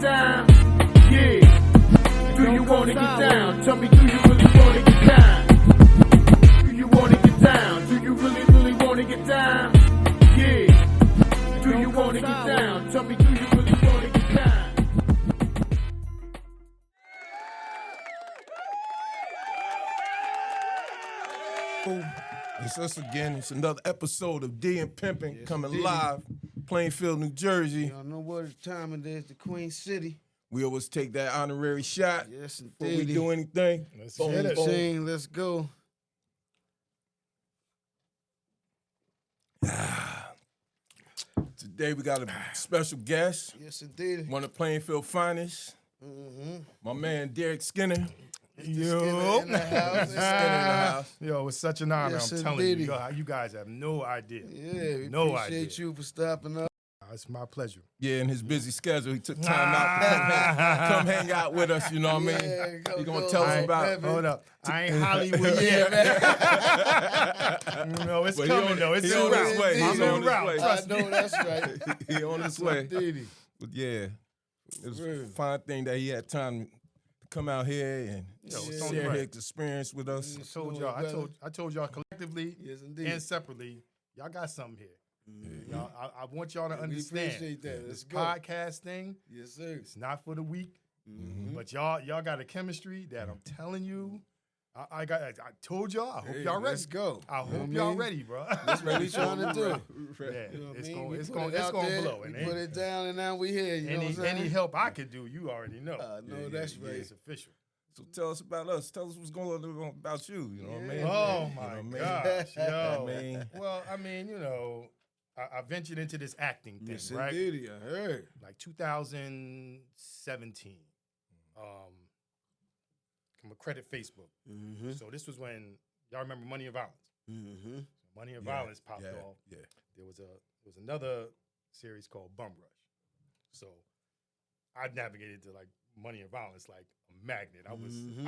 get down? Yeah. Do you wanna get down? Tell me, do you really wanna get down? Do you wanna get down? Do you really wanna get down? Yeah. Do you wanna get down? Tell me, do you really wanna get down? It's us again. It's another episode of N Pimpin coming live, Plainfield, New Jersey. Y'all know what time it is, the Queen City. We always take that honorary shot Yes, before we indeed. do anything. Let's Boom, hit it. boom. Sing, let's go. Today we got a special guest, Yes, indeed. one of Plainfield finest, my man Derek Skinner. Skinner in the house. Skinner in the house. Yo, it's such an honor. Yes, I'm telling indeed. you guys have no idea. Yeah, we No appreciate idea. you for stopping up. It's my pleasure. Yeah, in his busy schedule, he took time out to come hang out with us, you know what I mean? Yeah, go, He gonna go, tell us go, about Kevin. Hold up. I ain't Hollywood yet. No, it's But he coming on- though. It's he en on his route. way. He's I'm on en his route. way. I Trust me. know that's right. he on his way. Indeed. But yeah, it was a fine thing that he had time to come out here and it's only share right. his experience with us. I told y'all. I told y'all collectively Yes, indeed. and separately. Y'all got something here. Y'all, I want y'all to We understand appreciate that. this Let's go. podcast thing. Yes, sir. It's not for the weak, but y'all got a chemistry that I'm telling you. I told y'all. I hope Hey, y'all ready. let's go. I You know hope what y'all mean? ready, bro. That's what we trying to do. Yeah, You know what I it's mean? going We it's put going it it's out going to there, blow. We And put it down, and now we here. You know what I'm saying? any help I could do, you already know. I know that's right. It's official. So tell us about us. Tell us what's going on about you. You know what I mean? Oh You know what I my mean? gosh, yo. I mean- Well, I mean, you know, I ventured into this acting thing, Yes, right? indeed. I heard. Like 2017. I'm a credit Facebook. Mm-hmm. So this was when y'all remember Money and Violence. Mm-hmm. Money and Yeah, Violence popped yeah, off. yeah. There was another series called Bum Rush. So I navigated to like Money and Violence like a magnet. I was You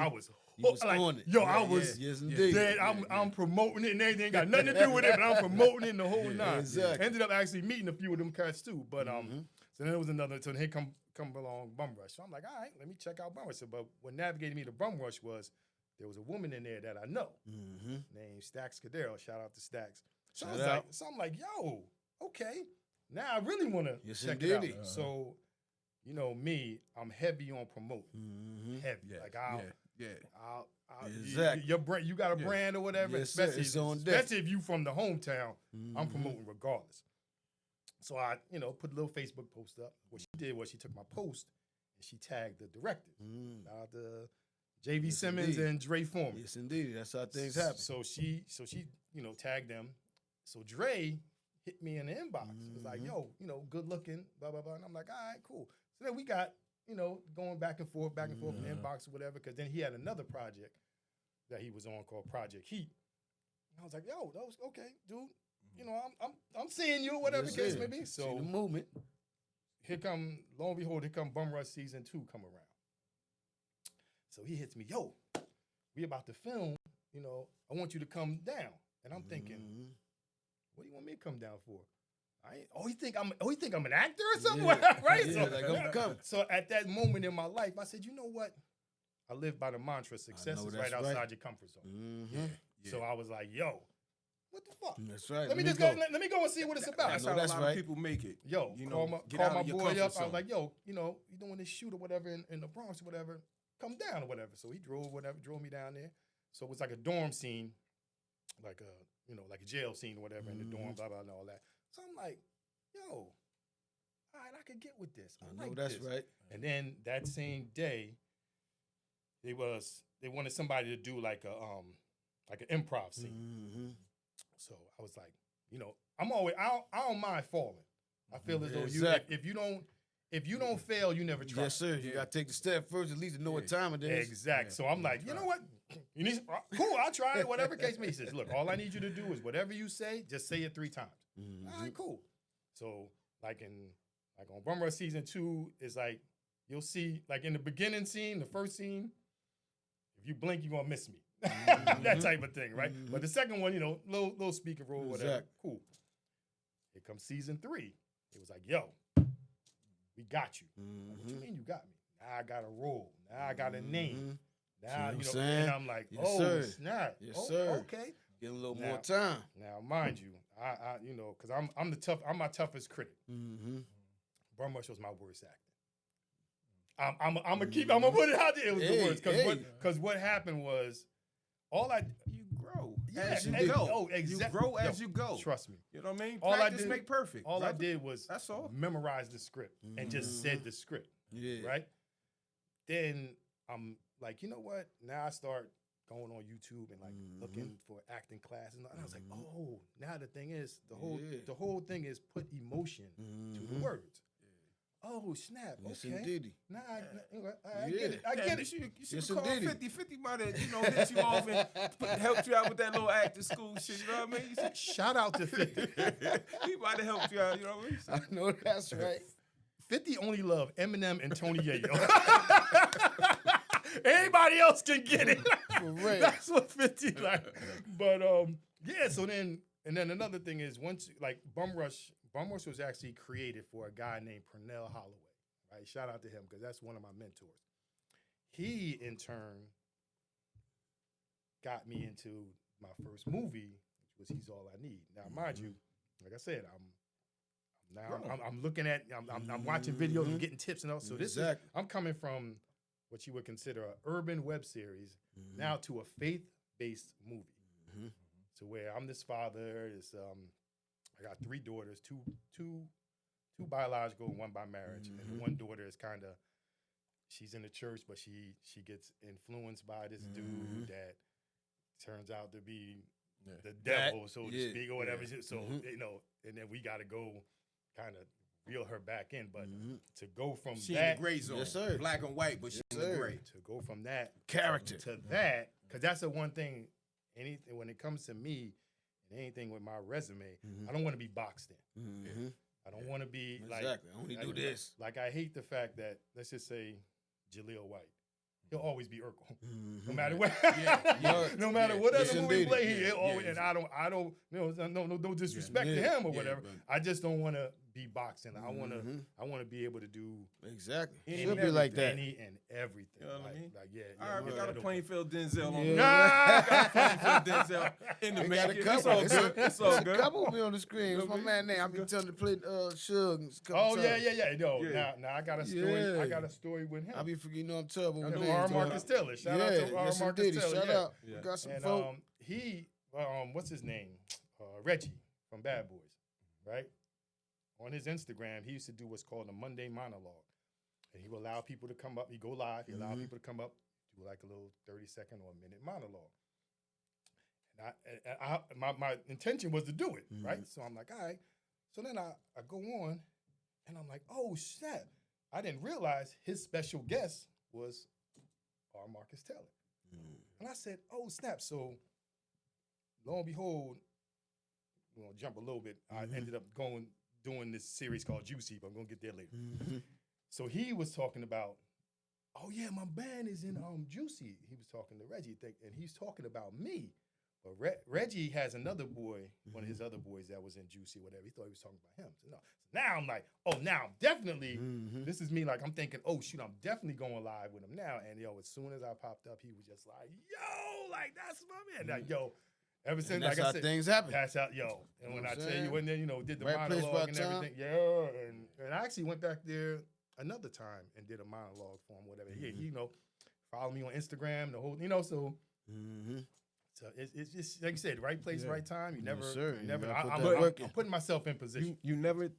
was like, on it. yo, Yeah, I was yes, indeed. dead. I'm promoting it and everything. Got nothing to do with it, but I'm promoting it in the whole nine. exactly. Ended up actually meeting a few of them cats too. But so then there was another. So here come along Bum Rush. So I'm like, all right, let me check out Bum Rush. So, but what navigated me to Bum Rush was there was a woman in there that I know named Stax Cadero. Shout out to Stax. So Shout out. I'm like, yo, okay. Now I really want to Yes, check it out. indeed. So, you know me, I'm heavy on promoting. Heavy. Yeah, Like yeah. I'll Exactly. your brand, you got a brand or whatever, Yes, sir. especially, It's on deck. especially if you from the hometown, I'm promoting regardless. So I, put a little Facebook post up. What she did was she took my post and she tagged the directors. Shout out to J.V. Simmons indeed. and Dre Foreman. Yes, indeed. That's how things happen. So she, tagged them. So Dre hit me in the inbox. It was like, yo, good looking, blah, blah, blah. And I'm like, all right, cool. So then we got, going back and forth in the inbox or whatever, because then he had another project that he was on called Project Heat. And I was like, yo, that was okay, dude. I'm seeing you, whatever Yes, case sir. may be. See So the movement. lo and behold, here come Bum Rush season 2 come around. So he hits me, yo, we about to film, I want you to come down. And I'm thinking, what do you want me to come down for? He think I'm an actor or something, Yeah. right? Yeah, like, I'm coming. So at that moment in my life, I said, you know what? I live by the mantra, success know is that's right outside right. your comfort zone. Mm-hmm. So I was like, yo, what the fuck? That's right. Let me go and see what it's about. That's know how that's a lot right. of people make it. Yo, You call know, my, get call out my of your boy comfort up. I zone. was like, yo, you doing this shoot or whatever in the Bronx or whatever, come down or whatever. So he drove me down there. So it was like a dorm scene, like a jail scene or whatever in the dorm, blah, blah, and all that. So I'm like, yo, all right, I could get with this. I I know like that's this. right. And then that same day, they wanted somebody to do like an improv scene. So I was like, I don't mind falling. I feel as though Exactly. if you don't fail, you never try. Yes, sir. You got to take the step first, at least to know what time it is. Exactly. So I'm like, you know what? You need cool. I'll try it. Whatever case may be. He says, look, all I need you to do is whatever you say, just say it 3 times. All right, cool. So like on Bum Rush season 2, is like you'll see like in the beginning scene, the first scene, if you blink, you're gonna miss me. That type of thing, right? But the second one, little speaker role, whatever. Exactly. Cool. Here comes season 3. It was like, yo, we got you. What you mean you got me? Now I got a role. Now I got a name. Now, See what you I'm know, saying? and I'm like, Yes, oh, sir. snap. Yes, Oh, sir. okay. Get a little Now- more time. Now, mind you, I you know, because I'm my toughest critic. Bum Rush was my worst acting. I'm gonna put it out there. It was the worst because what happened was You grow Yeah, as you and- go. oh, You exact- grow as yo, you go. trust me. You know what I mean? All I Practice did- make perfect. All I brother. did was That's all. memorize the script and just said the script. Yeah. Right? Then I'm like, you know what? Now I start going on YouTube and like looking for acting classes. And I was like, oh, now the thing is, the whole thing is put emotion to the words. Oh, snap. Yes, Okay. indeedy. Now I Yeah. get it. I Damn, get you it. should Yes, call indeedy. 50. 50 might have, hit you off and helped you out with that little acting school shit. You know what I mean? You said, Shout out to 50. he might have helped you out. You know what I mean? I know that's right. 50 only love Eminem and Tony Yayo. Anybody else can get it. For real. That's what 50 like. But yeah, so then another thing is once like Bum Rush was actually created for a guy named Pernell Holloway. Right? Shout out to him because that's one of my mentors. He in turn got me into my first movie, which was He's All I Need. Now, mind you, like I said, I'm looking at I'm watching videos, I'm getting tips and all. So this is Exactly. I'm coming from what you would consider an urban web series now to a faith-based movie. So where I'm this father, I got 3 daughters, two biological and 1 by marriage, and the one daughter is kind of she's in the church, but she gets influenced by this dude that turns out to be the devil, so to speak, or whatever. So you know, and then we got to go kind of reel her back in. But to go from She that in the gray zone. Yes, sir. Black and white, but she in the gray. to go from that Character. to that, because that's the one thing. Anything when it comes to me and anything with my resume, I don't want to be boxed in. I don't want to be like Exactly. I only do this. Like I hate the fact that let's just say Jaleel White. He'll always be Urkel, no matter what. No matter whatever Yes, movie he indeed. play, he'll always. And I don't, no disrespect to him or whatever. but- I just don't want to be boxed in. I want to be able to do Exactly. any Should and be like that. any and everything. You know what I like, mean? like, yeah. All right, we yeah, got a yeah, Plainfield Denzel on Yeah. the Nah. Plainfield Denzel in the We got a making. couple. It's all good. It's all A good. couple will be on the screen. What's my Okay. man name? I be telling to play Suge. Oh yeah. No, Yeah. now I got a story. I Yeah. got a story with him. I be forgetting I'm terrible. I with know names, R. man. Marcus Taylor. Shout out to R. yes, Marcus indeed. Taylor. Shout yeah. out. Yeah. We got some And folk. he, what's his name? Reggie from Bad Boys, right? On his Instagram, he used to do what's called a Monday monologue, and he would allow people to come up. He go live. He allow people to come up, do like a little 30-second or a minute monologue. And my intention was to do it, right? So I'm like, all right. So then I go on, and I'm like, oh snap! I didn't realize his special guest was R. Marcus Taylor. And I said, oh, snap. So, lo and behold, we're going to jump a little bit. I ended up doing this series called Juicy, but I'm going to get there later. So he was talking about, oh, yeah, my band is in Juicy. He was talking to Reggie, and he's talking about me. But Reggie has another boy, one of his other boys that was in Juicy, whatever. He thought he was talking about him. So, no. So now I'm like, oh, now I'm definitely, this is me. Like, I'm thinking, oh, shoot, I'm definitely going live with him now. And, yo, as soon as I popped up, he was just like, yo, like, that's my man. Like, yo, ever since, And that's like I how said, things happen. that's how, yo. And when know I what I'm tell you, saying? when then, did the Right place, monologue right and time. everything. Yeah. And I actually went back there another time and did a monologue for him, whatever. Yeah, follow me on Instagram, the whole, so. So it's just like you said, right place, right time. You never, sir. you never. You gotta put I'm, that I'm, work I'm in. putting myself in position. You never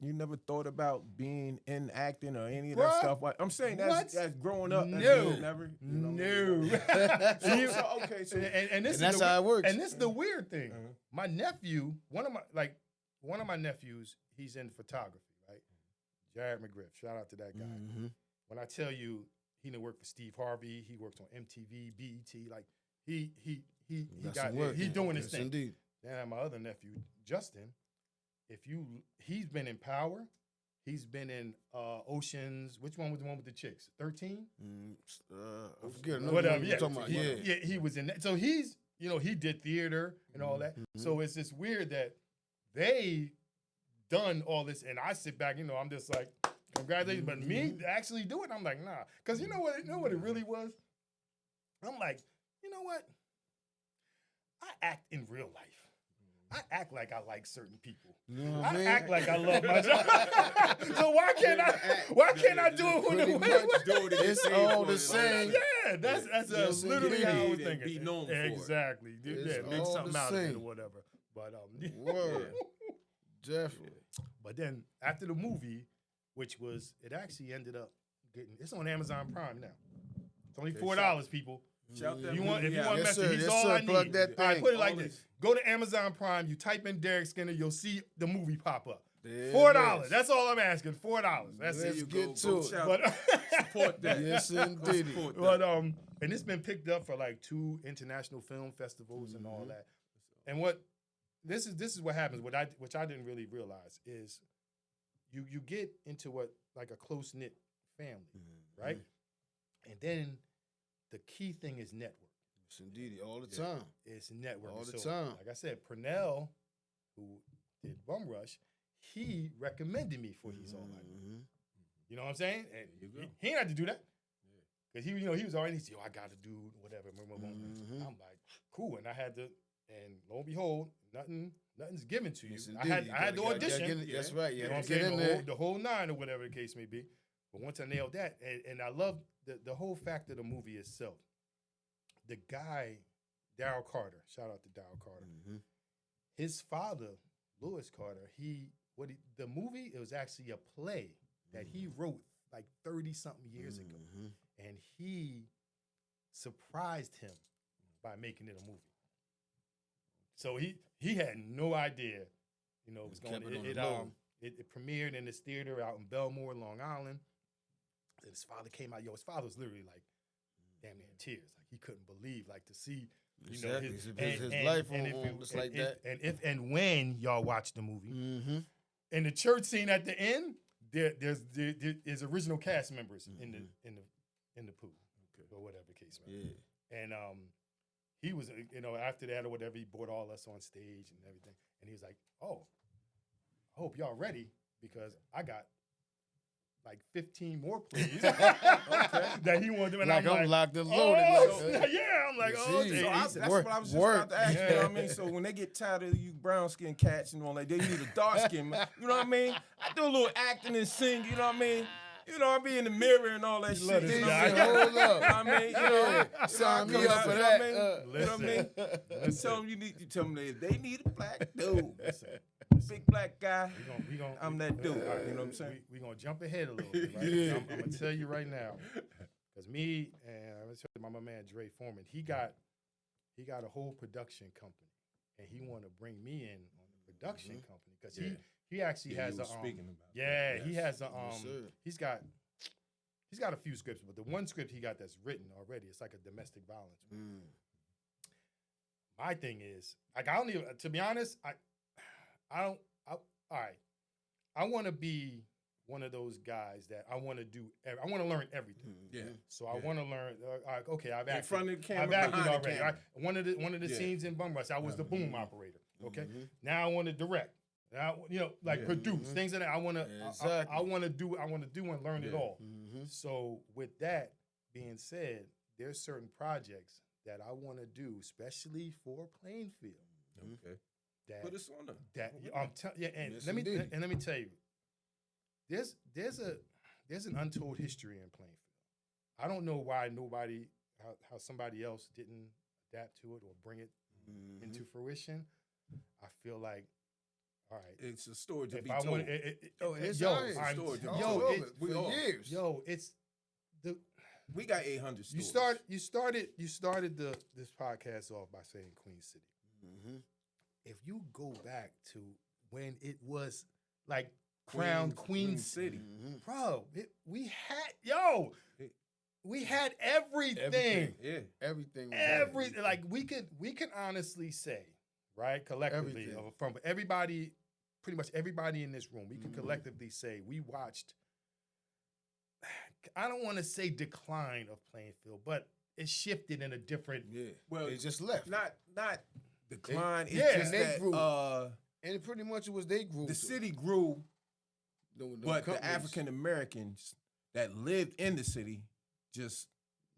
thought about being in acting or any of Bruh. that stuff. Like, I'm saying that's growing up. That's No. never. No. Okay, so and this And that's is how it works. And this is the weird thing. My nephew, one of my nephews, he's in photography, right? Jared McGriff. Shout out to that guy. When I tell you, he done worked for Steve Harvey. He worked on MTV, BET. Like he Got got some work. he's doing his Yes, thing. Indeed. Then my other nephew, Justin, he's been in Power. He's been in Oceans. Which one was the one with the chicks? 13? I forget. another Whatever. one Yeah. you're talking about. Yeah. He was in that. So he's, he did theater and all that. So it's just weird that they done all this, and I sit back, I'm just like Congratulations. But me actually do it, I'm like, nah. Because you know what it really was? I'm like, you know what? I act in real life. I act like I like certain people. You know what I mean? act like I love my job. So why can't I do it when It's all the same. Yeah, that's Yes, literally how I was indeed, and thinking. be known for it. Exactly. It's Yeah, make all something the out of it same. or whatever. But Word. Definitely. But then after the movie, which was it actually ended up it's on Amazon Prime now. It's only $4, people. Shout that If you movie want out. Yes, message, sir. he's Yes, all sir. I need. Plug that All right, thing. put it like All this. this. Go to Amazon Prime, you type in Derek Skinner, you'll see the movie pop up. There it $4. is. That's all I'm asking. $4. That's Let's it. get to it. shout- But Support that. Yes, Go indeed. support that. but and it's been picked up for like 2 international film festivals and all that. And what this is what happens. Which I didn't really realize is you get into what like a close knit family, right? And then the key thing is network. Yes, indeed. All the time. It's network. All the So, time. like I said, Purnell, who did Bum Rush, he recommended me for He's All I Need. You know what I'm saying? And he ain't had to do that. Because he was already, yo, I got to do whatever. I'm like, cool. And I had to, and lo and behold, nothing's given to you. Yes, I had indeed. to audition. That's right. You You know what I'm have to get saying? in The there. whole, the whole 9 or whatever the case may be. But once I nailed that, and I love the whole fact of the movie itself. The guy, Darryl Carter, shout out to Darryl Carter. His father, Lewis Carter, the movie, it was actually a play that he wrote like 30-something years ago. And he surprised him by making it a movie. So he had no idea, it was going Kept it on to, the low. it premiered in this theater out in Belmore, Long Island. And his father came out. His father was literally like, damn near in tears. Like he couldn't believe, like to see, Exactly. his His life on if you- just like and that. if and when y'all watch the movie, Mm-hmm. in the church scene at the end, there's original cast members in the pool or whatever the case may be. Yeah. And he was, after that or whatever, he brought all us on stage and everything. And he was like, "Oh, I hope y'all ready because I got like 15 more plays that he wanted to." And Like I'm like, locked and "Oh, loaded. Like, yeah." I'm like, You "Oh, see? okay." So He's that's work- what I was just work. about to ask you. You know what I Yeah. mean? So when they get tired of you brown skin cats and all that, they need a dark skin man. You know what I mean? I do a little acting and sing. You know what I mean? I be in the mirror and all that shit. love You this know guy. what I mean? Hold up. You know what I mean? Sign me come up out, for you know that. what I mean? You know what I mean? Listen. Tell them you tell them if they need a black dude, Listen. big black guy. We gonna, I'm that dude. all right, You know what I'm saying? We're going to jump ahead a little bit, right? Yeah. I'm going to tell you right now, because me and I'm gonna tell you, my man Dre Foreman, he got a whole production company, and he wanted to bring me in on the production company because he actually has a speaking about he has a sir. he's got a few scripts, but the one script he got that's written already, it's like a domestic violence one. My thing is, like, I don't even, to be honest, all right. I want to be one of those guys that I want to learn everything. Yeah. So I want to learn, okay, I've In acted. front of the camera, I've acted behind the already. camera. Right? One of the Yeah. scenes in Bum Rush, I was the boom operator. Okay. Now I want to direct. Now, produce things that I want to, Exactly. I want to do and learn it all. Mm-hmm. So with that being said, there's certain projects that I want to do, especially for Plainfield. Okay. That Put us on them. and Yes, let me indeed. let me tell you, there's an untold history in Plainfield. I don't know why how somebody else didn't adapt to it or bring it into fruition. I feel like, all right, It's a story to if be I told. want, It's yo, ours. I'm- Story to All be yo, told. over it- we for all- years. yo, it's the We got 800 stories. you started this podcast off by saying Queen City. Mm-hmm. If you go back to when it was like crowned Queen City, bro, we had everything. Yeah. Everything. was Every like we can honestly say, right, collectively Everything. from everybody, pretty much everybody in this room, we can collectively say we watched. I don't want to say decline of Plainfield, but it shifted in a different. Yeah. Well, They just left. Not decline. It's yeah, just they that grew. And pretty much it was they group. the city grew But the African Americans that lived in the city just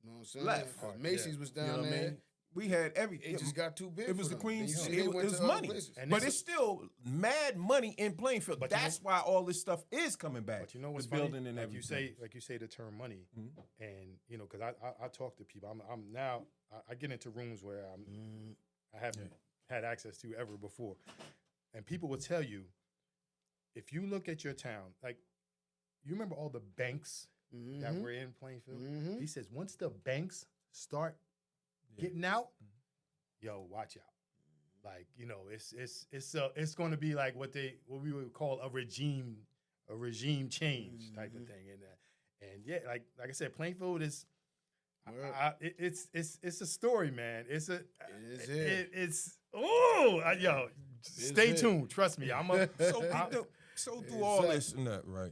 you know what I'm saying? left. 'Cause Macy's was down you know what I there. mean? We had everything. It just got too big. It was for the them. Queen's. Then you see It they went was to other money, places. And but this it's still mad money in Plainfield. But you That's why all this stuff is coming back. But you know what's This funny? building and like everything. you say the term money, Mhm. and you know, because I talk to people. I'm now I get into rooms where I haven't had access to ever before, and people will tell you, if you look at your town, like you remember all the banks that were in Plainfield. Mhm. He says once the banks start getting out, yo, watch out. Like, you know, it's going to be like what we would call a regime change type of thing. And yeah, like I said, Plainfield is it's a story, man. It's stay tuned. Trust me, I'm a So through all this and that, right?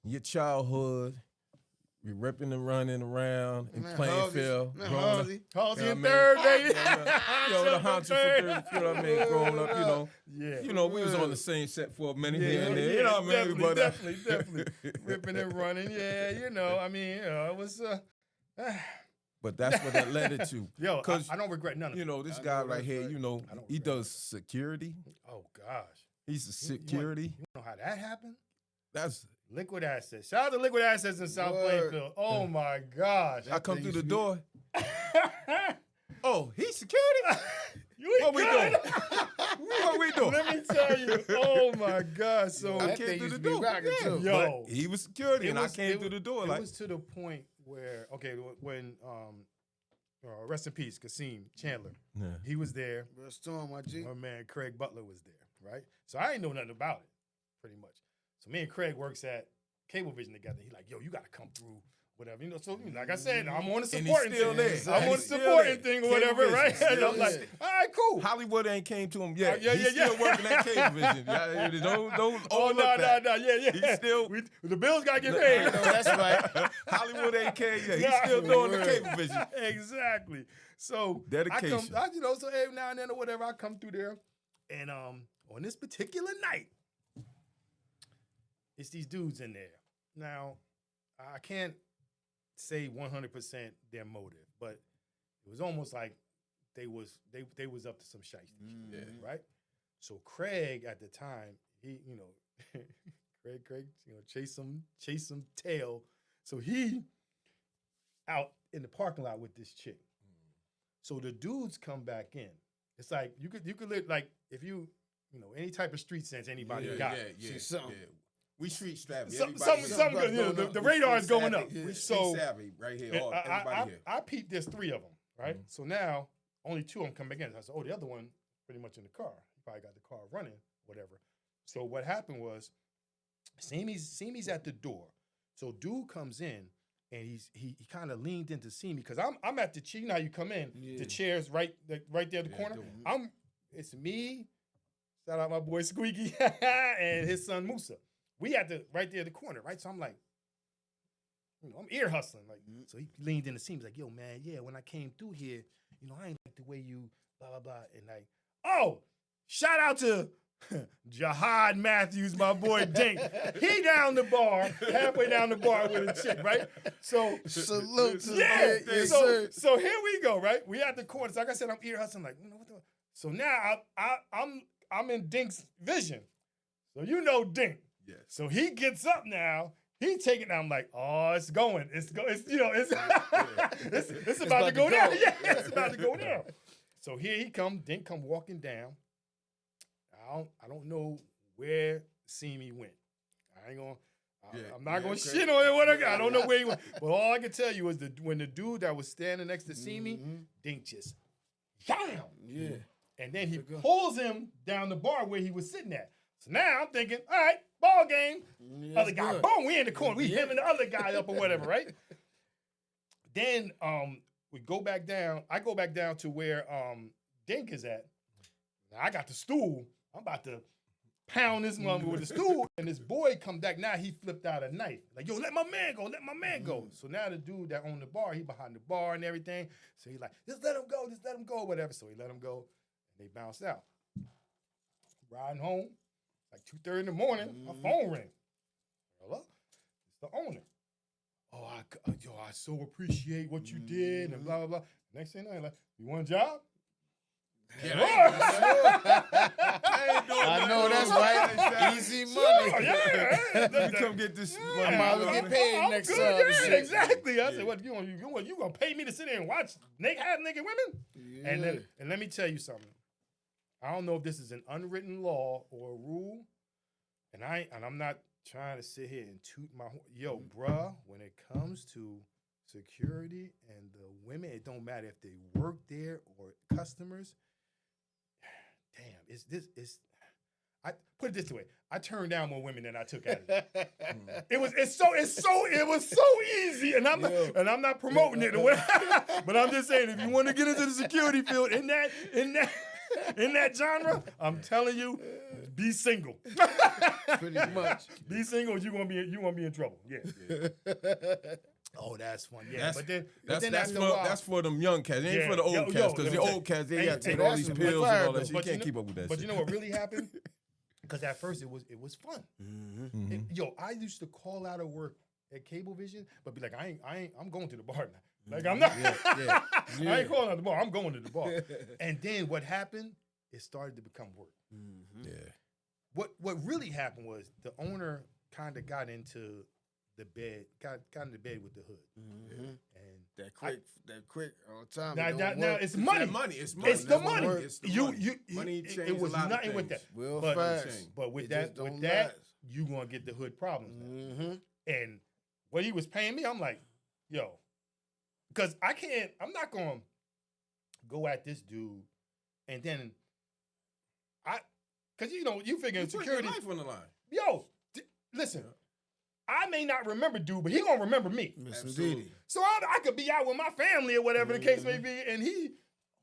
Your childhood, you're ripping and running around in Plainfield. Halsey. Halsey in know what I third, mean? baby. The Haunted for third, you know what I mean? Growing up, Yeah. you know, we was on the same set for a minute here and there. You know what I mean? Definitely. Ripping and running. Yeah, you know, I mean, it was But that's what that led it to. Yo, I don't regret none of it. You know, this guy right here, you know, I don't he regret does security. Oh gosh. He's a security. You know how that happened? That's Liquid Assets. Shout out to Liquid Assets in South Plainfield. Oh my gosh. I come through the door. you Oh, he's security? What we doing? What we doing? Let me tell you. Oh my gosh. So I That came thing through the used to be door. rocking, Yeah, too. Yo. but he was security, and I came it through the door. It Like, was to the point where, okay, when rest in peace, Kasim Chandler. yeah. He was there. Bro, Storm, my G. My man Craig Butler was there, right? So I ain't know nothing about it, pretty much. So me and Craig works at Cablevision together. He like, yo, you gotta come through, whatever. You know, so like I said, I'm on the And he's supporting still thing. there. I'm on the He's still supporting there. thing or whatever, Cablevision, right? still And I'm like, there. all right, cool. Hollywood ain't came to him yet. Yeah, He's still working at Cablevision. Yeah, don't Oh, overlook that. no, yeah. He's still- the bills gotta get paid. No, that's right. Hollywood ain't came yet. He's Nah. still doing the Word. Cablevision. Exactly. So Dedication. so every now and then or whatever, I come through there, and on this particular night, it's these dudes in there. Now, I can't say 100% their motive, but it was almost like they was up to some shiesty, right? So Craig at the time, he, you know, Craig, you know, chase some tail. So he out in the parking lot with this chick. So the dudes come back in. It's like you could live like if you know any type of street sense anybody got. See something. We street savvy. Some good. You know, the radar is going up. We So street savvy right here. and All, everybody here. I peeped. There's 3 of them, right? So now only 2 of them come back in. I said, oh, the other one pretty much in the car. He probably got the car running, whatever. So what happened was, Simi's at the door. So dude comes in and he kind of leaned in to see me because I'm at the chair. You know how you come in, the chair's right there in the corner. It's me. Shout out my boy Squeaky and his son Musa. We at the right there in the corner, right? So I'm like, you know, I'm ear hustling. Like, so he leaned in to see me. He's like, yo, man, yeah, when I came through here, you know, I ain't like the way you blah, blah, blah. And like, oh, shout out to Jahad Matthews, my boy Dink. He down the bar, halfway down the bar with a chick, right? So Salute to yeah. yes, so, sir. so here we go, right? We at the corner. So like I said, I'm ear hustling, like, you know what the. So now I'm in Dink's vision. So you know Dink. Yes. So he gets up now. He taking down. I'm like, oh, it's going. It's you know, it's it's about to go down. Yeah, it's about to go down. So here he come. Dink come walking down. I don't know where Simi went. I ain't gonna. I'm not gonna shit on it. What I don't know where he went. But all I can tell you is when the dude that was standing next to Simi, Dink just, damn. Yeah. And then he pulls him down the bar where he was sitting at. So now I'm thinking, all right, ball game. Yeah, Other guy, good. boom, we in the corner. We hemming the other guy up or whatever, right? Then we go back down. I go back down to where Dink is at. Now I got the stool. I'm about to pound this mother with the stool. And this boy come back. Now he flipped out a knife. Like, yo, let my man go. Let my man go. So now the dude that owned the bar, he behind the bar and everything. So he like, just let him go, whatever. So he let him go. And they bounced out. Riding home. like 2:30 in the morning, my phone rang. Hello? It's the owner. Oh, I so appreciate what you did and blah, blah, blah. Next thing I know, like, you want a job? Yeah, I I know that's right. Easy money. You come get this money. I might as well get paid I'm next good, shit. exactly. I said, what you gonna pay me to sit there and watch half naked women? Yeah. And let me tell you something. I don't know if this is an unwritten law or a rule, and I'm not trying to sit here and toot my horn. Yo, bruh, when it comes to security and the women, it don't matter if they work there or customers. Damn, I put it this way. I turned down more women than I took at it. It was so easy, and I'm not promoting it, but I'm just saying, if you want to get into the security field in that genre, I'm telling you, be single. Pretty much. Be single, you're gonna be in trouble. Yeah. Oh, that's fun. Yeah, but then that's for them young cats. It ain't for the old cats, because the old cats, they got to take all these that's pills and all that shit. You but can't keep up with that But shit. you know what really happened? Because at first it was fun. I used to call out of work at Cablevision, but be like, I'm going to the bar now. Like, I'm not. I ain't calling out the bar. I'm going to the bar. And then what happened? It started to become work. Yeah. What really happened was the owner kind of got into the bed, got into bed with the hood, and that quick all the time. now it's money. It's money. It's the money. It's the money. Money It changes was a lot of nothing with things. that. Real But- fast. But with It that, just don't with that, last. you gonna get the hood problems. Now. And what he was paying me, I'm like, yo, because I'm not gonna go at this dude, and then because you figure You put your security. life on the line. Yo, listen, I may not remember dude, but he gonna remember me. Miss Absolutely. Indeedy. So I could be out with my family or whatever the case may be, and he.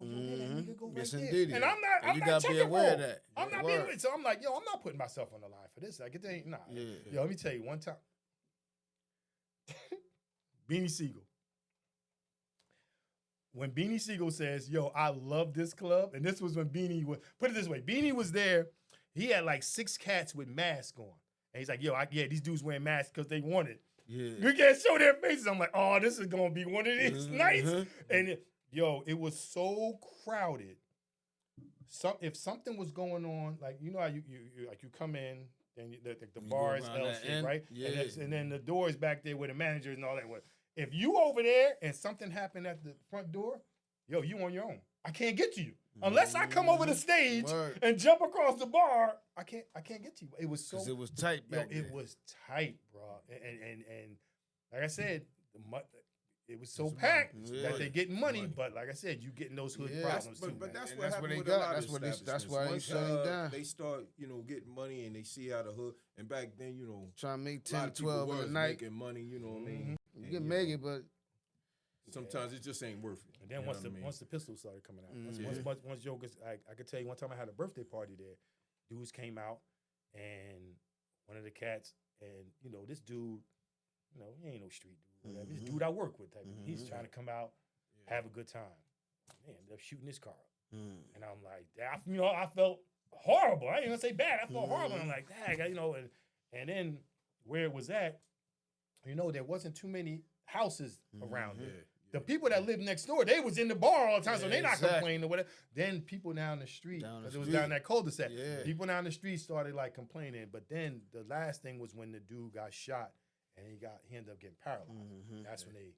Oh, yo, that nigga go right Yes, there. indeedy. And I'm not. And I'm you not gotta be checking aware for of it. that. I'm Yeah, not word. being. So I'm like, yo, I'm not putting myself on the line for this. Like, it ain't nah. Yeah. Yo, let me tell you one time. Beanie Siegel. When Beanie Siegel says, yo, I love this club, and this was when Beanie was, put it this way, Beanie was there. He had like 6 cats with masks on. And he's like, yo, these dudes wearing masks because they want it. Yeah. You can't show their faces. I'm like, oh, this is gonna be one of these nights. And it was so crowded. If something was going on, like how you come in and the bar is around L that shit, end. right? Yeah. And then the door is back there with the managers and all that. If you over there and something happened at the front door, yo, you on your own. I can't get to you unless I come over the stage Word. and jump across the bar. I can't get to you. It was so. Because it was tight back It there. was tight, bro. And like I said, it was so packed Yeah. that they getting money. Money. But like I said, you getting those hood Yeah. problems too. But man. that's And what that's happened what they with got. a lot That's of what they- establishments. that's why they Once, shut it down. They start, getting money and they see out of hood. And back then, Trying to make a lot 10, of people 12 in was the night. making money. You know what I mean? You And, can make it, but sometimes it just ain't worth it. And then You know once what the I mean? once the pistols started coming out, Mhm. once jokers, I could tell you one time I had a birthday party there. Dudes came out, and one of the cats, and this dude, he ain't no street dude, whatever. This dude I work with, type. He's trying to come out, have a good time. Man, ended up shooting his car up. And I'm like, I felt horrible. I ain't gonna say bad. I felt horrible. I'm like, dang, and then where it was at, there wasn't too many houses around there. The people that lived next door, they was in the bar all the time, so they not exactly. complaining or whatever. Then people down the street, Down the because it was street. down that cul-de-sac. Yeah. People down the street started like complaining. But then the last thing was when the dude got shot and he ended up getting paralyzed. That's when they.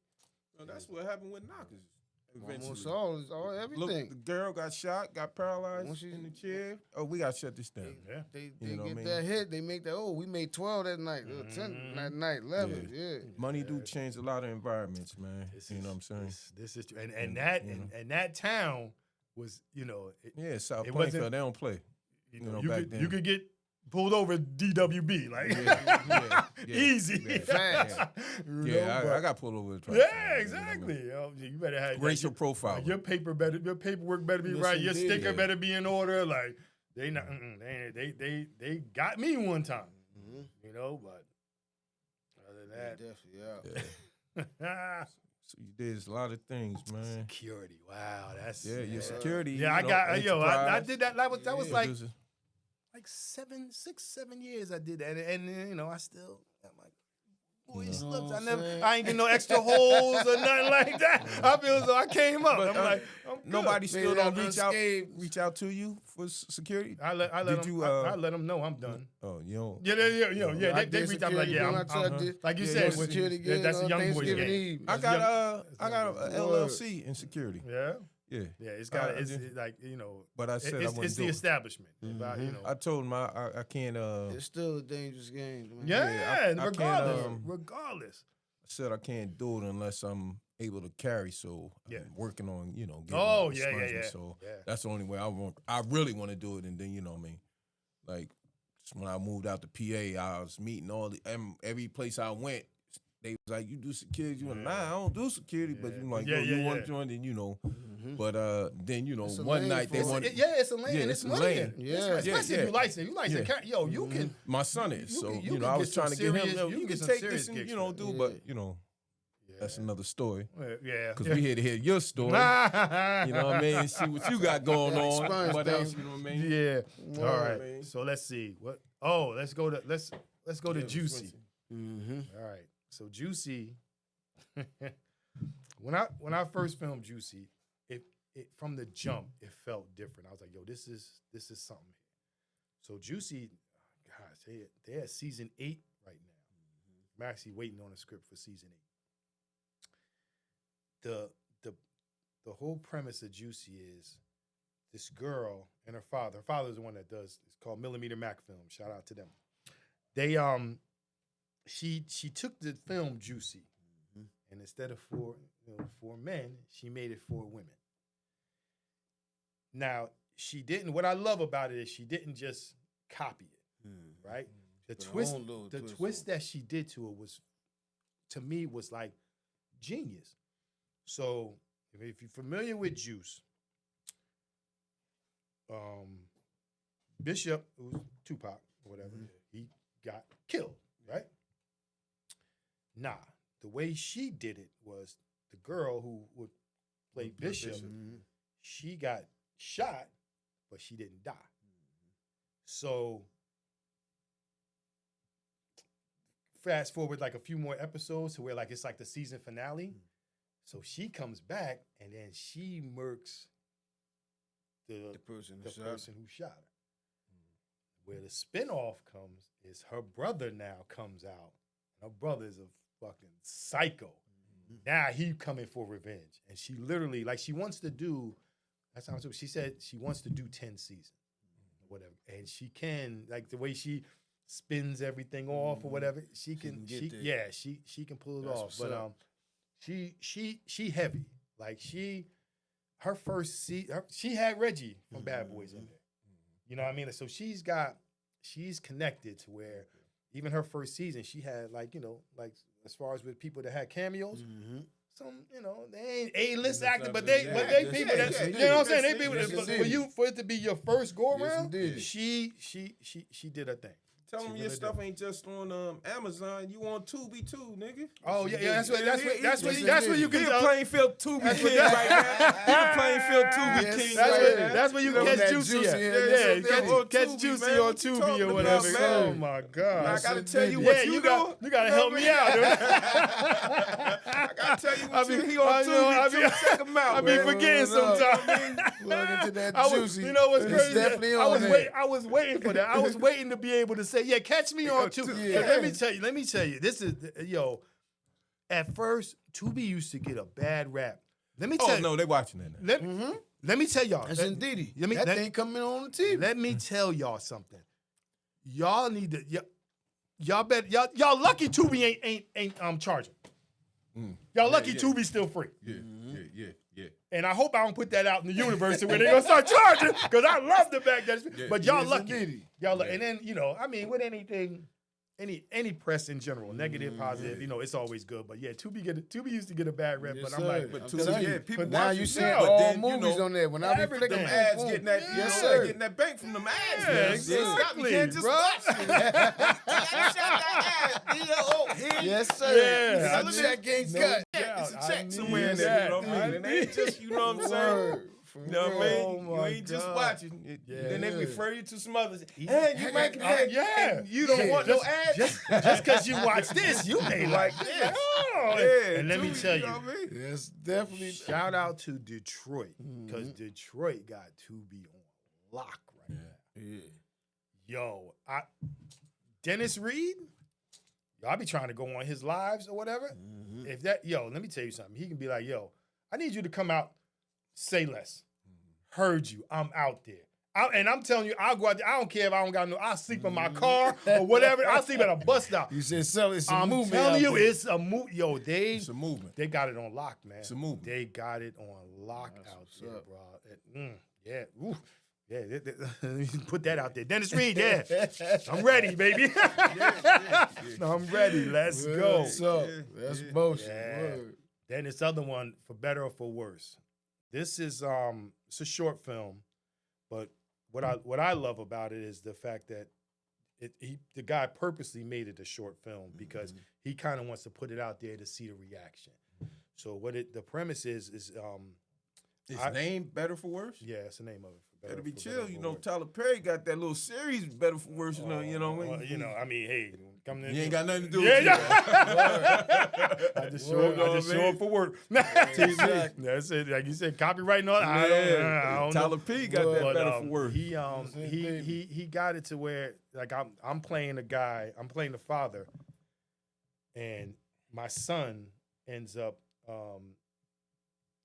Well, that's what happened with knockers. almost Eventually. all Look, everything. the girl got shot, got paralyzed Once you- in the chair. Oh, we got to shut this down. Yeah. They You know what I get mean? that hit. They make that. Oh, we made 12 that night. 10 that night. 11. Yeah. Money do change a lot of environments, man. You know what I'm saying? This is true. And that town was, Yeah, South it Plainfield, wasn't- they don't play. you know, you back could then. you could get pulled over at DWB like Yeah, easy. yeah, Fast. I got pulled over twice. Yeah, exactly. You better have Racial your profile. Your paperwork better be Yes, right. Your indeed. sticker Yeah. better be in order. Like they not they got me one time. But other than that, Definitely, So you did a lot of things, man. security. Wow, that's Yeah, your security. Yeah, I you know, got I enterprise. did that. That was Yeah, like this is- like 7 years I did that, and you know, I still, I'm like, boy, it slips. I ain't getting no extra holes or nothing like that. I feel as though I came up. But, I'm like, I'm good. Nobody still Made don't out reach out to you for security. I let them know I'm done. Oh, you know. Yeah, they reach out like, yeah, I'm like you said, security that's a young boy's game. I got a LLC in security. Yeah. Yeah. Yeah, it's got it's like, you know. But I said I wouldn't it's do the it. establishment. But, you know. I told him I can't. It's still a dangerous game. Man. Yeah, I regardless. can't, Regardless. I said I can't do it unless I'm able to carry. So Yeah. I'm working on, getting Oh, my yeah. expungement. So that's the only way I really want to do it. And then, you know what I mean? Like, just when I moved out to PA, I was meeting every place I went. They was like, you do security? You went, nah, I don't do security. But you like, you want to join? Then, But then, It's a one lane night they for it. wanted. It's a lane. Yeah, and it's it's a money. lane. Yeah. Especially if you license. You can. My son is. So, you can I was get some trying to get him, serious- you can some take serious this and, gigs do, for that. but, that's another story. Yeah. Because we here to hear your story. You know what I mean? And see what you got going on. Experience, What baby. else, you know what I mean? Yeah. All right. man. So let's see. What? Oh, let's go to Juicy. Mm-hmm. All right. So Juicy. when I first filmed Juicy, it from the jump it felt different. I was like, yo, this is something here. So Juicy, gosh, they're at season 8 right now. I'm actually waiting on a script for season 8. The whole premise of Juicy is this girl and her father. Her father's the one that does. It's called Millimeter Mac Film. Shout out to them. They she took the film Juicy, and instead of for men, she made it for women. Now she didn't. What I love about it is she didn't just copy it, right? The twist that she did to it was, to me, was like genius. So if you're familiar with Juice, Bishop, who's Tupac or whatever, he got killed, right? Nah, the way she did it was the girl who would play Bishop, she got shot, but she didn't die. So fast forward like a few more episodes to where like it's like the season finale. So she comes back and then she murks the person who shot her. Where the spinoff comes is her brother now comes out. Her brother is a fucking psycho. Now he coming for revenge. And she literally, like she wants to do, that's how she said she wants to do 10 seasons or whatever. And she can, like the way she spins everything off or whatever, she can pull it off. But she heavy. Like her first season, she had Reggie from Bad Boys in there. You know what I mean? So she's connected to where even her first season, she had like as far as with people that had cameos, some, they ain't A-list acting, but they people that, you know what I'm saying? They people that, for it to be your first go around, she did her thing. Tell them your stuff ain't just on Amazon. You on Tubi too, nigga. Oh yeah, that's what you can He a tell. Plainfield Tubi king right now. He a Plainfield Tubi king. That's where you catch Juicy at. Yeah, catch Juicy on Tubi or whatever. Oh my God! I gotta tell you what you do. You gotta help me out. I gotta tell you what he on Tubi too. Check him out. I be forgetting sometimes. Plug into that Juicy. You know what's crazy? Definitely on there. I was waiting for that. I was waiting to be able to say, yeah, catch me on Tubi. Yeah. Let me tell you. This is at first, Tubi used to get a bad rap. Let me tell you. Oh no, they watching that now. Let me tell y'all. That's indeed. That thing coming on the TV. Let me tell y'all something. Y'all need to y'all lucky Tubi ain't charging. Y'all lucky Tubi's still free. Yeah. And I hope I don't put that out in the universe where they're gonna start charging, because I love the fact that but y'all lucky. Indeed. Y'all and then, I mean, with anything, any press in general, negative, positive, it's always good. But yeah, Tubi used to get a bad rep, but I'm like, but people watch now it you see now, all then, movies on there. When I be flicking them ads, boom, getting that, yes, sir. getting that bank from them ads. Yeah, man. exactly, You can't just bro. watch it. Yes, sir. Yeah, I check ain't cut. It's a check I somewhere in need there. that. You know what I mean? It ain't just, you know what I'm saying? You know what I mean? Oh, You my ain't just God. watching. Then they Yeah. refer you to some others. Hey, you making that? Yeah. And you don't want no ads. Just because you watch this, you may like this. Oh, Yeah, and let me Tubi, tell you, know what I mean? That's definitely. shout out to Detroit because Detroit got Tubi on lock right now. Yeah. Yo, Dennis Reed, yo, I be trying to go on his lives or whatever. If that, yo, let me tell you something. He can be like, yo, I need you to come out, say less. Heard you, I'm out there. And I'm telling you, I'll go out there. I don't care if I don't got no, I'll sleep in my car or whatever. I'll sleep at a bus stop. You said so. It's a I'm movement. telling out you, there. it's a move. Yo, It's a movement. they got it on lock, man. It's a movement. They got it on lock That's out what's there, up. bro. Yeah. Ooh. Yeah, put that out there. Dennis Reed, yeah. I'm ready, baby. I'm ready. Let's go. So that's motion. Yeah. Word. Then this other one, for better or for worse. This is it's a short film, but what I love about it is the fact that the guy purposely made it a short film because he kind of wants to put it out there to see the reaction. So the premise is His name Better for Worse? yeah, it's the name of it. For Better be for chill. for You know, worse. Tyler Perry got that little series Better for Worse. You know what I Well, mean? you know, I mean, hey, come in. You ain't got nothing to do Yeah, with yeah. it. I just Word, show man. up for work. Exactly. That's it. Like you said, copyright and all that. I don't know. Tyler P got that But, Better for Worse. He got it to where like I'm playing a guy, I'm playing the father, and my son ends up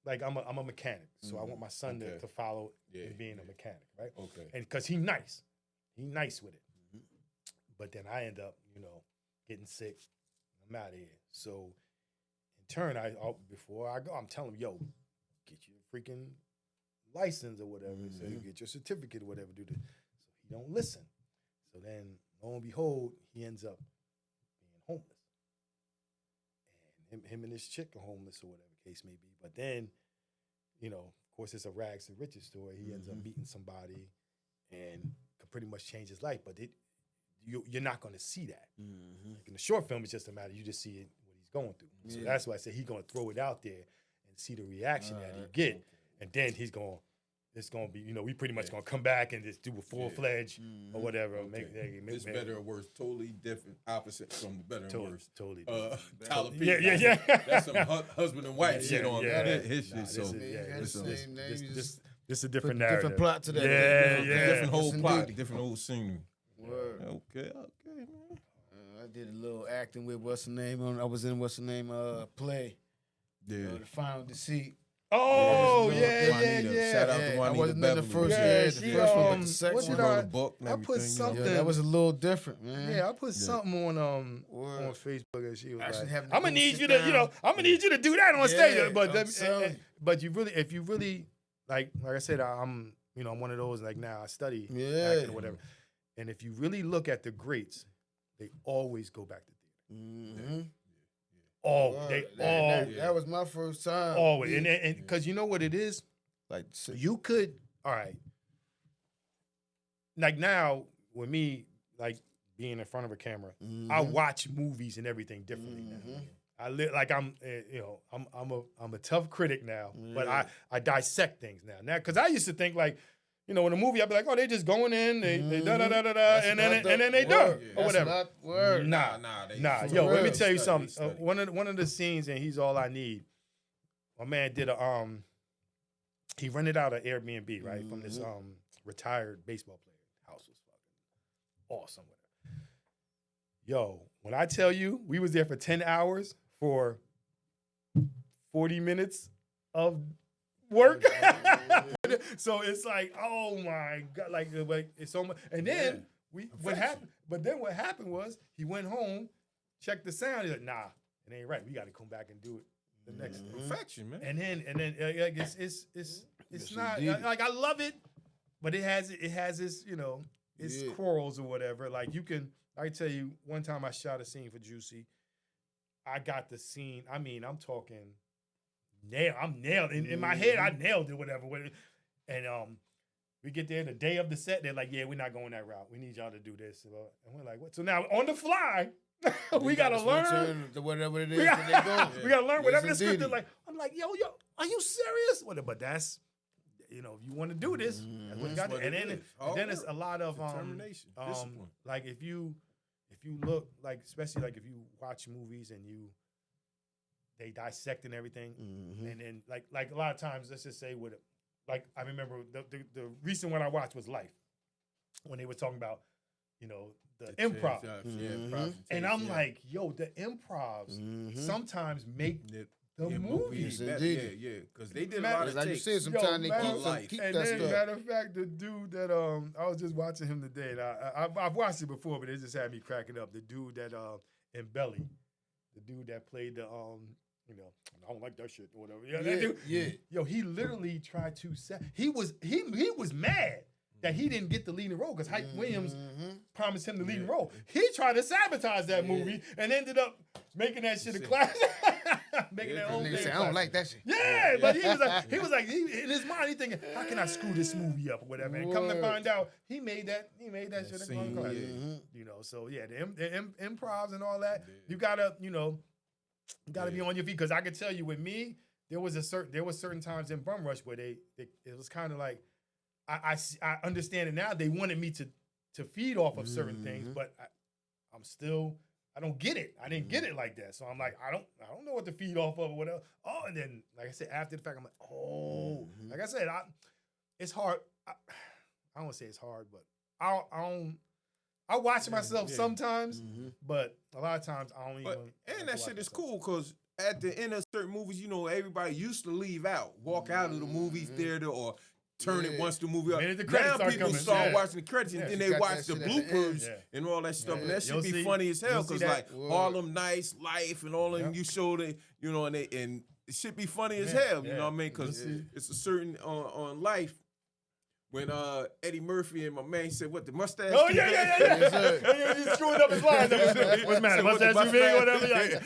like I'm a mechanic, so I want my son Okay. to follow Yeah, in being a mechanic, right? Okay. And because he's nice with it. But then I end up, getting sick. I'm out of here. So in turn, before I go, I'm telling him, yo, get your freaking license or whatever. So you get your certificate or whatever. Do this. So he don't listen. So then, lo and behold, he ends up being homeless. And him and his chick are homeless or whatever the case may be. But then, of course, it's a rags to riches story. He ends up meeting somebody and could pretty much change his life. But you're not going to see that. Like in the short film, it's just a matter. You just see what he's going through. So that's why I say he's going to throw it out there and see the reaction that he get. And then it's going to be, we pretty much going to come back and just do a full-fledged or whatever. It's Better or Worse, totally different, opposite from the Better and Worse. Totally. Tyler P. Yeah. That's some husband and wife shit on his shit. Nah, So this it's is a different Put narrative. different plot to that. different whole Yes, plot, indeed. different whole scenery. Word. Okay, man. I did a little acting with what's the name? I was in what's the name? Play. Yeah. The Final Deceit. Oh, Juanita. yeah. Shout out Yeah, to I Juanita wasn't in the Beverly. first. Yeah, Yeah, the she, first one, but the what second She did one. wrote a book and I put everything, something- Yeah, that was a little different, man. Yeah, I put something on Word. Facebook and she was Actually like, having to "I'm gonna go need sit you to, down. I'm gonna need you to do that on Yeah, stage." But I'm telling you. but if you really like I said, I'm one of those like now I study Yeah. acting or whatever, and if you really look at the greats, they always go back to theater. Mm-hmm. That was my first time. Always, and because you know what it is, Like, you could all right. Like now with me, like being in front of a camera, I watch movies and everything differently now. I like I'm I'm a tough critic now, but I dissect things now. Because I used to think like, in a movie I'd be like, oh, they just going in, they da da da da da, and then they done or whatever. Nah. Yo, let me real. tell you Study. something. One of the scenes, and he's all I need. My man did he rented out an Airbnb right from this retired baseball player. House was fucking awesome with it. Yo, when I tell you, we was there for 10 hours for 40 minutes of work. So it's like, oh my God, like it's so much. And then what happened was he went home, checked the sound. He's like, nah, it ain't right. We got to come back and do it the next day. Perfection, man. And then like it's not indeed. like I love it, but it has its its quarrels or whatever. Like I tell you, one time I shot a scene for Juicy. I got the scene. I mean, I'm talking I'm nailed in my head. I nailed it, whatever. And we get there the day of the set. They're like, yeah, we're not going that route. We need y'all to do this. And we're like, what? So now on the fly, we gotta learn. Whatever it is We that they go. gotta learn whatever the Yes, script is indeed. like. I'm like, yo, are you serious? But you know, if you want to do this, that's what you got to do. And then it's a lot of determination, discipline. like if you look, like, especially like if you watch movies and they dissect and everything, and then like a lot of times, let's just say like I remember the recent one I watched was Life, when they were talking about, you know, the improv. And I'm like, yo, the improvs sometimes make the movie. Yeah, because they did a lot of like takes. you said, sometimes they keep And that then, stuff. matter of fact, the dude that I was just watching him today, and I've watched it before, but it just had me cracking up. The dude that in Belly, the dude that played the you know, I don't like that shit or whatever. Yeah, that dude, yo, he literally tried to he was mad that he didn't get the leading role because Hype Williams promised him the leading role. He tried to sabotage that movie and ended up making that shit a classic. Making that whole thing. Say, I don't like that shit. Yeah, but he was like, in his mind, he thinking, how can I screw this movie up or whatever? And come to find out, he made that shit a classic. You know, so yeah, the improvs and all that, you gotta, you know, be on your feet. Because I could tell you, with me, there was certain times in Bum Rush where it was kind of like, I understand it now. They wanted me to feed off of certain things, but I don't get it. I didn't get it like that. So I'm like, I don't know what to feed off of or whatever. Oh, and then, like I said, after the fact, I'm like, oh, like I said, it's hard. I don't want to say it's hard, but I watch myself sometimes, but a lot of times I don't even. And that shit is cool because at the end of certain movies, you know, everybody used to leave out, walk out of the movie theater or turn it once the movie up. Now people start watching the credits and then they watch the bloopers and all that stuff. And that should be funny as hell because like Harlem Nights, Life, and all of them you show the, you know, and it should be funny as hell. You know what I mean? Because it's a certain on Life. When Eddie Murphy and my man said, "What the mustache?" Oh yeah. He's screwing up his lines. What's matter? Mustache too big or whatever.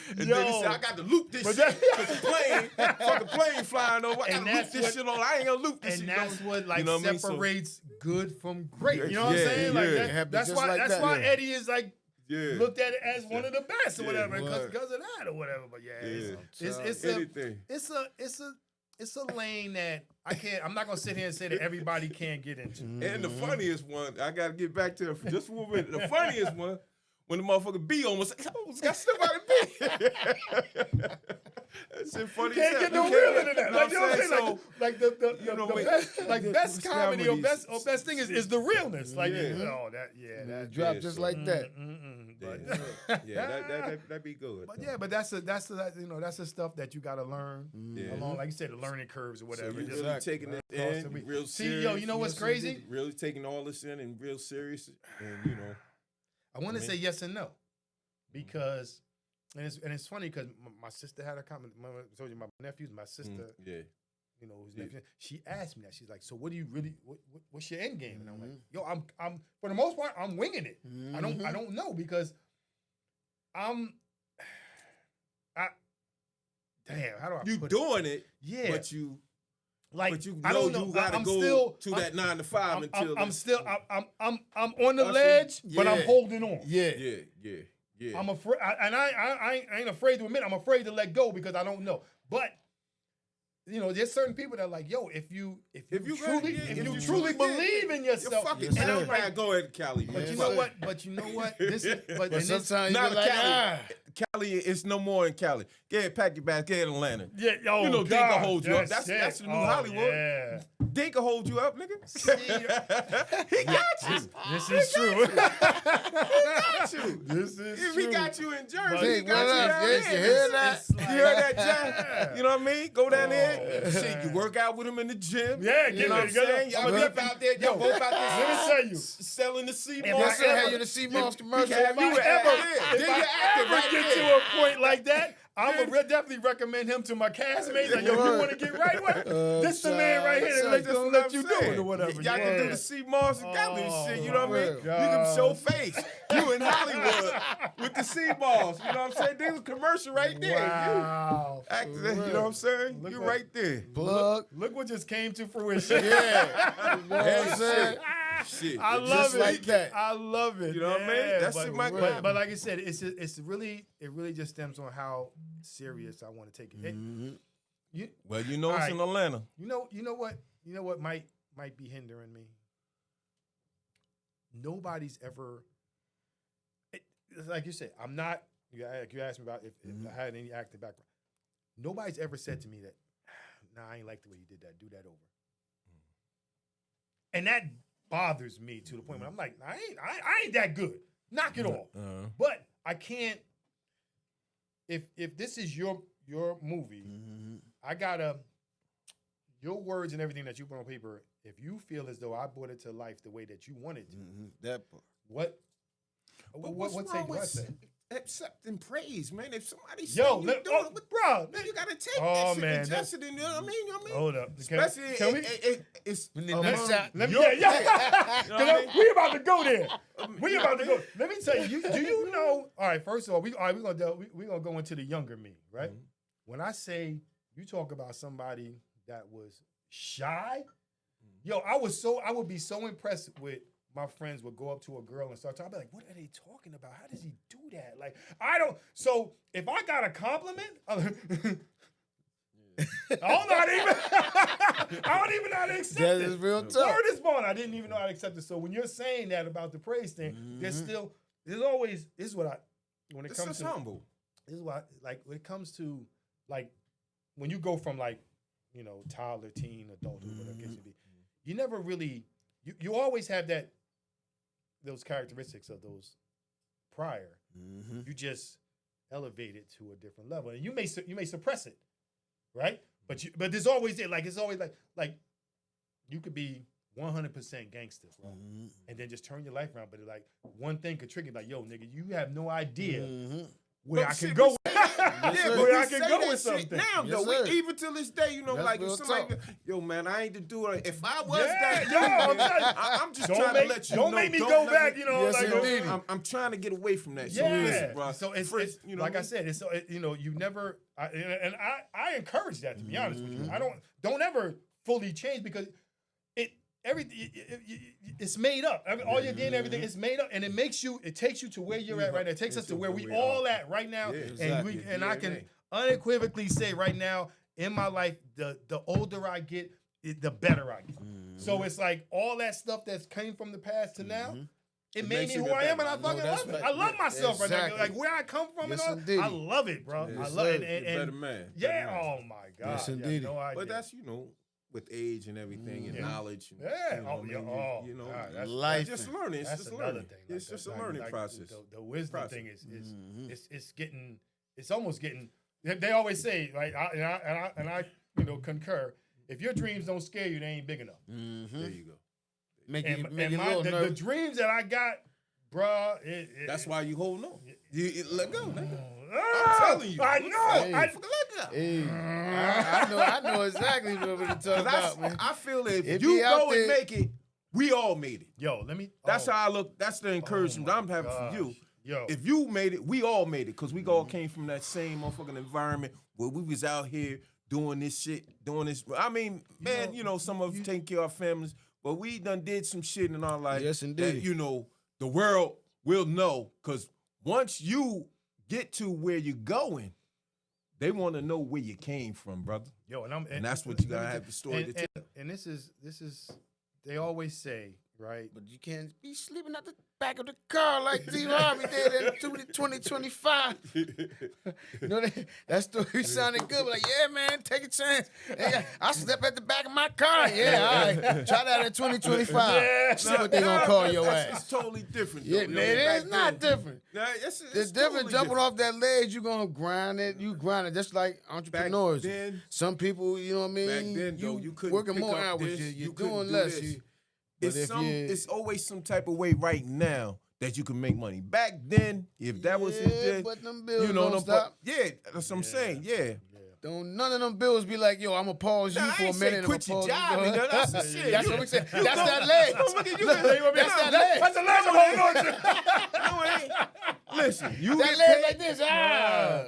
And then he said, "I got to loop this shit because the plane flying over. I got to loop this shit on. I ain't gonna loop this shit." And that's what like separates good from great. Yeah, You know what I'm saying? Like that's why yeah. Eddie is like looked at it as one of the best or whatever because of that or whatever. But it's a lane that I'm not gonna sit here and say that everybody can't get into. And the funniest one, I gotta get back to it for just a minute. The funniest one, when the motherfucker B almost got slipped out of B. That shit funny. You can't get no realer than that. Like, you know what I'm saying? Like the best comedy or best thing is the realness. Like that drop just like that. That'd be good. But that's the stuff that you gotta learn along, like you said, the learning curves or whatever. So you're really taking it in real serious. See, yo, you know what's crazy? Really taking all this in and real serious, and you know. I want to say yes and no, because and it's funny because my sister had a comment. I told you my nephews, my sister, you know, who's nephew. She asked me that. She's like, "So what do you really? What's your end game?" And I'm like, "Yo, I'm for the most part, I'm winging it. I don't know because damn, how do I? You put doing it? Yeah, but you. Like, but you I don't know. You gotta go to that 9 to 5 until I'm on the ledge, but I'm holding on. Yeah. I'm afraid, and I ain't afraid to admit I'm afraid to let go because I don't know. But you know, there's certain people that are like, yo, if you truly believe in yourself, and I'm like, go ahead, Cali. But you know what? But sometimes you like, Cali is no more in Cali. Go ahead, pack your bags. Go ahead, Atlanta. Yeah, yo, you know, God, Dink will hold you up. That's the new Hollywood. Yeah. Dink will hold you up, nigga. He got you. This is true. He got you. This is if true. He got you in Jersey. But He got you down there. You hear that? You heard that, Jack? You know what I mean? Go down there. Shit, you work out with him in the gym. Yeah, you know what I'm saying? Y'all both out there. Y'all both out there. Let me tell you, selling the sea moss. moss. I had you the sea moss commercial. If I ever get to a point like that, I would definitely recommend him to my castmates. Like, yo, you want to get right with? This the man right here that let you do it or whatever. Y'all can do the sea moss and got this shit. You know what I mean? You can show face. You in Hollywood with the sea moss. You know what I'm saying? There's a commercial right there. Wow. You know what I'm saying? You right there. Plug. Look what just came to fruition. Yeah. You know what I'm saying? Shit. I love it. Like that. I love it. You know what I mean? That's it, my but like I said, it really just stems on how serious I want to take it. Well, you know it's in Atlanta. You know what? you know what might be hindering me? Nobody's ever, like you said, I'm not, you asked me about if I had any acting background. Nobody's ever said to me that, nah, I ain't like the way you did that. Do that over. And that bothers me to the point where I'm like, I ain't that good. Knock it off. But I can't, if this is your movie, I gotta, your words and everything that you put on paper, if you feel as though I brought it to life the way that you wanted to, that part. what wrong do I say? Accepting praise, man. If somebody Yo, say you doing it, bro, man, you gotta take oh, that shit man, and adjust it. You know what I mean? You know what I mean? Hold up. Especially Can we? it's We need another shot. Let me, You know what I mean? we about to go there. We You know about what to I go. Let me tell you. Do you know? All right. First of all, we're gonna go into the younger me, right? When I say you talk about somebody that was shy, yo, I would be so impressed with my friends would go up to a girl and start talking. I'd be like, what are they talking about? How does he do that? Like, I don't. So if I got a compliment, I don't even know how to accept That it. is real tough. Word is born. I didn't even know how to accept it. So when you're saying that about the praise thing, there's always, this is what I, when it it's comes just to, humble. this is what, like, when it comes to, like, when you go from, like, you know, toddler, teen, adulthood, whatever it may be, you never really, you always have those characteristics of those prior. You just elevate it to a different level, and you may suppress it, right? But there's always it. Like, it's always like you could be 100% gangster, bro, and then just turn your life around. But like one thing could trigger, like, yo, nigga, you have no idea where I can go. Where I can go with something. Now, Yes, though, sir. even to this day, you know, That's like if real somebody, talk. yo, man, I ain't to do it. If I was Yeah, that, yo, I'm dude, man, telling you. I'm just trying to let you know. Don't make me don't go let back, me- you know. Yes, like, indeed. I'm trying to get away from that. So Yeah, listen, bro. so it's you know, like I said, it's you know, you never, I encourage that, to be honest with you. I don't ever fully change, because it's made up. All you're getting, everything, it's made up, and it takes you to where you're at right now. It takes us to where we all at right now, Yeah, exactly. and I can unequivocally say right now in my life, the older I get, the better I get. So it's like all that stuff that's came from the past to now. It made makes me you who get I am, and better. I fucking that's love it. right. I love myself right now. Exactly. Like where I come from Yes, and all, indeed. I love it, bro. Yes, I love sir. it. You're a better man. Yeah. Better man. Oh my God. Yes, You have indeed. no idea. But that's, you know, with age and everything and Yeah. knowledge. And, Yeah. You know, Oh, what I yeah. mean? Oh, You know, God, that's- Life. it's just learning. It's That's just another learning. thing. It's just a Like, learning like process. The wisdom Process. thing is it's getting, it's almost getting. They always say, like, and I you know, concur. If your dreams don't scare you, they ain't big enough. There you go. Make And, you a and little the nervous. dreams that I got, bruh, That's why you hold on. You let go, nigga. Ah, telling you. I know. Hey. I, Hey, I know exactly what we're talking about, man. I feel that if If you he out go and there- make it, we all made it. yo, let me. That's oh, how I look. That's the encouragement my I'm having for you. gosh. Yo, If you made it, we all made it, because we all came from that same motherfucking environment where we was out here doing this shit, doing this. I mean, man, you know, some of us taking care of our families, but we done did some shit in our life. Yes, indeed. That, you know, the world will know, because once you get to where you're going, they want to know where you came from, brother. yo, And that's what you gotta have the story to tell. And this is. They always say, right? But you can't be sleeping at the back of the car like Steve Harvey did in 2025. You know that story sounded good. But like, yeah, man, take a chance. Hey, I slept at the back of my car. Yeah, all right. Try that in 2025. Yeah. See what they gonna call your It's ass. totally different. Yeah, though, you man, know, it back is not then. different. Nah, It's it's different totally jumping off that ledge. You gonna grind it. You grind it just like entrepreneurs. then- Some people, you know what I mean. Back then, though, you couldn't working pick more up hours. this, You're you couldn't doing do less. this. But if It's always some type of way right now that you can make money. Back then, if that was it, Yeah, then, but them bills you know, don't stop. yeah, that's what I'm saying. Yeah. Don't none of them bills be like, yo, I'm gonna pause you Nah, I for a ain't say minute. quit your job, nigga. That's the shit. That's You- what we said. you That's go- that leg. Look at you. That's that leg. That's the last I'm holding on to. No, it ain't. Listen, you That get leg paid like this. Ah.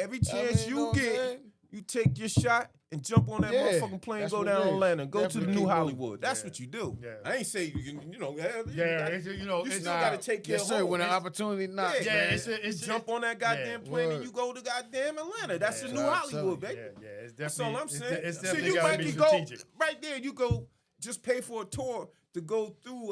every chance I mean, you know what I'm get. saying? You take your shot and jump on that Yeah, motherfucking plane, that's go what down it to is. Atlanta, go That's to the what new keep moving. Hollywood. That's Yeah. what you do. Yeah. I ain't say you can, you Yeah, it's, you know, you it's still Nah, got to take care yes, of sir. home. When an It's- opportunity knocks, Yeah, man. you jump on that goddamn plane and word. you go to goddamn Atlanta. That's the new I'm Hollywood, telling baby. yeah, it's That's definitely. all I'm saying. It's So definitely you gotta might be be go strategic. right there. You go just pay for a tour to go through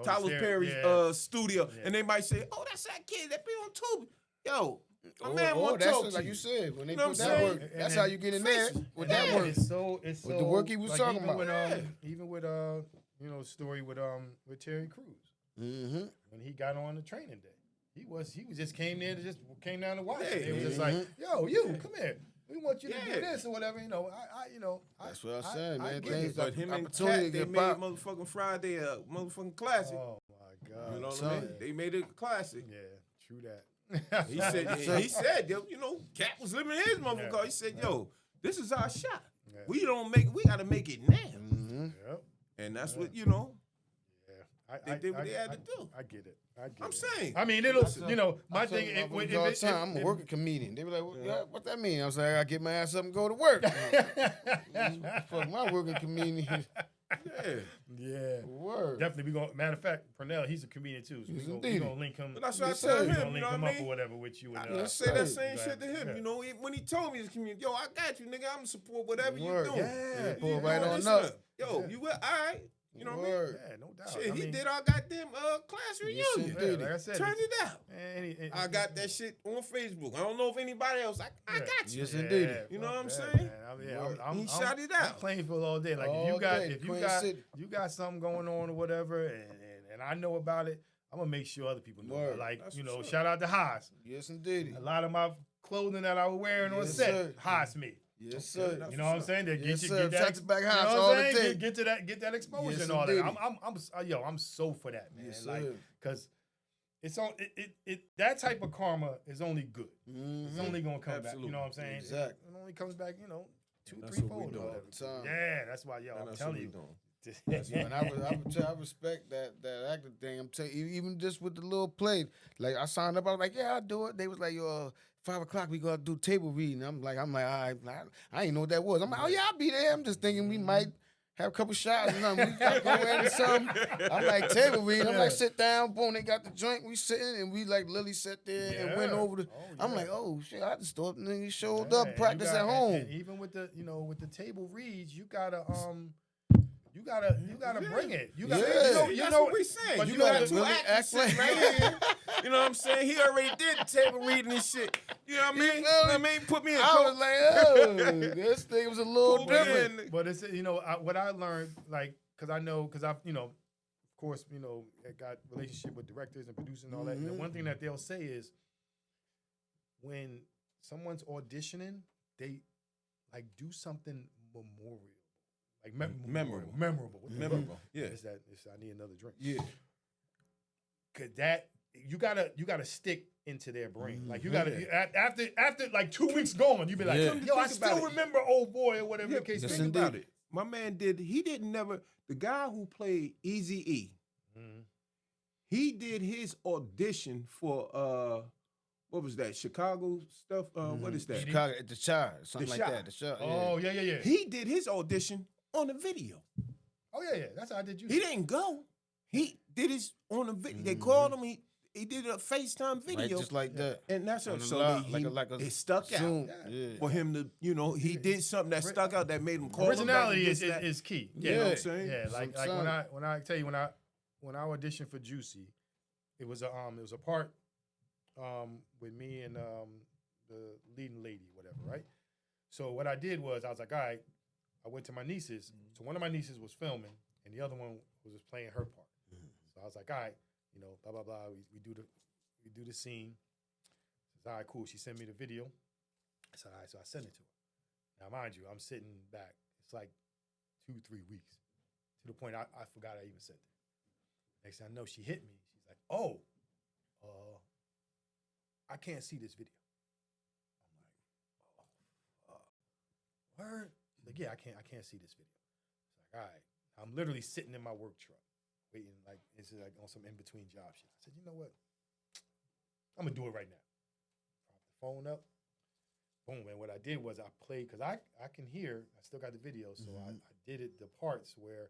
Tyler there, Perry's yeah. studio, Yeah. and they might say, "Oh, that's that kid that be on Tubi." Yo, my Or- man or want to that's talk what, to like you. you said, when they You know put what I'm that saying? work, And that's then how you get in there faces. with Yeah. that work. It's so With the work he was like talking even about. With, Yeah. even with you know, story with Terry Crews Mm-hmm. when he got on the training day, he was just came there to just came down to watch. Yeah. It was just like, yo, you come here. We want you to Yeah. do this or whatever. You know, That's what I'm saying, man. get Things it. like But him and opportunity Cat, they get made pop. motherfucking Friday a motherfucking classic. Oh my God. You know what son. I mean? They made it a classic. Yeah, true that. He said, yo, you know, Cat was living his motherfucking car. He said, yo, this is our shot. Yeah. We gotta make it now. Mm-hmm. Yep. And that's what, you know, Yeah. They did what they had to do. I get it. I get I'm it. saying. I mean, it'll, you know, my thing. If I'm a working comedian. They be like, what that mean? I was like, I get my ass up and go to work. Fuck my working comedian. Yeah. Yeah. Word. Definitely, we gonna. Matter of fact, Pernell, he's a comedian too, so Yes, we indeed. gonna link him. But that's what I Yes, tell sir. We him, gonna you link know what him I up or mean? whatever with you. And, I say that sir. same shit to him. Yeah. You know, when he told me this community, yo, I got you, nigga. I'm gonna support whatever you Word. doing. Yeah. Yeah, pull You right know, on listen up. Yo, Yeah. you will, all right. You know what I mean? Word. Yeah, no doubt. Shit, I he mean, did our goddamn class Yes, reunion. sir. yeah, like I said, Turned it out. man, I got that shit on Facebook. I don't know if anybody else. I Yeah. got you. Yes, indeed. You know what I'm yeah, saying? man. He shot it I'm out. Plainfield all day. Like All if you got day, if you Queen got City. you got something going on or whatever, and I know about it, I'm gonna make sure other people know. Word. Like That's you know, what's up. shout out to Haas. Yes, indeed. A lot of my clothing that I was wearing on Yes, set, sir. Haas me. Yes, sir. That's You know what I'm what's up. saying? That Yes, get, sir. get that, Touch the back you know house what all I'm the saying? day. Get that exposure Yes, and all that. indeed. I'm so for that, man. Yes, like, sir. cause it's on that type of karma is only good. It's only gonna come back. You know what I'm saying? Exactly. It only comes back, you know, two, That's three what we fold or doing. whatever. Time. Yeah, that's why, yo, I'm That's telling what we you. doing. And I respect that acting thing. I'm telling you, even just with the little play, like I signed up, I was like, yeah, I'll do it. They was like, yo, 5 o'clock we gotta do table reading. I'm like, all right, I ain't know what that was. I'm like, oh yeah, I'll be there. I'm just thinking we might have a couple shots or something. We got to go into something. I'm like, table reading. I'm like, sit down, boom, they got the joint. We sitting and we like Lily sat there and went Yeah. over the. Oh, I'm yeah. like, oh shit, I just thought nigga showed Yeah, up, and practice you got- at home. And even with the, you know, with the table reads, you gotta bring it. You gotta, Yeah. That's you know, what we saying. but You you got gotta two really actors act sitting right here. You know what I'm saying? He already did the table reading and shit. You know what I mean? You You feel know me? what I mean? Put me in. I was like, oh, this thing was a little Pull me different. in. But it's, you know, what I learned, like, because I've, you know, of course, you know, I got relationship with directors and producers and all that. And the one thing that they'll say is when someone's auditioning, they like do something memorial, like Memorable. memorable. What the fuck? Memorable. Yeah. I need another drink. Yeah. Cause that you gotta stick into their brain. Like you Mm-hmm. gotta after like 2 weeks going, you be like, Yeah. yo, I Think about still it. remember old boy or whatever Yeah, the case Yes, may think be. about it. My man the guy who played Eazy-E, Mhm. he did his audition for what was that? Chicago stuff? What is that? Chicago at the Shire, something The like Shire. that. The Shire. Oh yeah. He did his audition on the video. Oh yeah. That's how I did you. He didn't go. He did his on the video. They called him. He did a FaceTime Right, video. just like that. And that's On it. the So live, they, it stuck Zoom. out Yeah. for him to, you know, he did something that stuck out that made him call Originality him back and is, this, that. is key. You know what Yeah. I'm saying? Yeah, like Sometimes. when I tell you when I auditioned for Juicy, it was a part with me and the leading lady, whatever, right? So what I did was I was like, all right, I went to my nieces. So one of my nieces was filming, and the other one was just playing her part. So I was like, all right, you know, blah blah blah. We do the scene. She said, all right, cool. She sent me the video. I said, all right, so I sent it to her. Now, mind you, I'm sitting back. It's like 2-3 weeks to the point I forgot I even sent it. Next thing I know, she hit me. She's like, oh, I can't see this video. I'm like, word? She's like, yeah, I can't see this video. It's like, all right. I'm literally sitting in my work truck, waiting, like, it's like on some in-between job shit. I said, you know what? I'm gonna do it right now. Prop the phone up. boom. And what I did was I played, because I can hear, I still got the video, so I did it the parts where